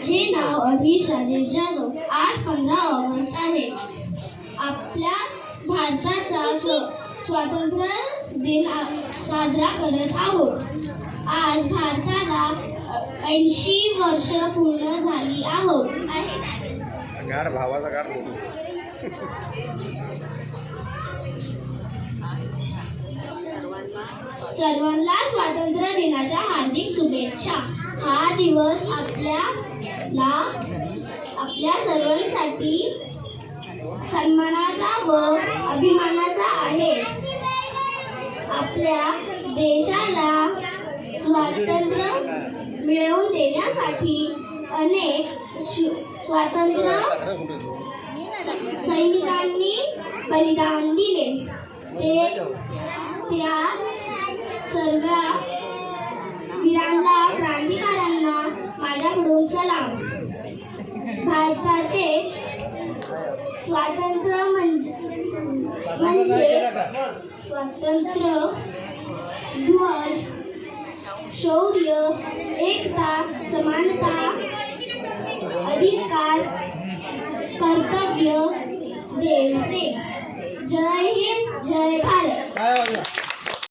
माझे नाव अधीश राजेश जाधव। आज 15 ऑगस्ट आहे। आपल्या भारताचा स्वातंत्र्य दिन साजरा करत आहोत। आज भारताला 80 वर्ष पूर्ण झाली आहेत। सर्वांना स्वातंत्र्य दिनाच्या हार्दिक शुभेच्छा। हा दिवस आपल्या सर्वांसाठी सन्मानाचा व अभिमानाचा आहे। आपल्या देशाला स्वातंत्र्य मिळवून देण्यासाठी अनेक स्वातंत्र्य सैनिकांनी बलिदान दिले। त्या सर्व वीरांना क्रांतिकारकांना माझ्याकडून सलाम। भारताचे स्वातंत्र्य म्हणजे स्वातंत्र्य, ध्वज, शौर्य, एकता, समानता, अधिकार, कर्तव्य देते। जय हिंद, जय भारत।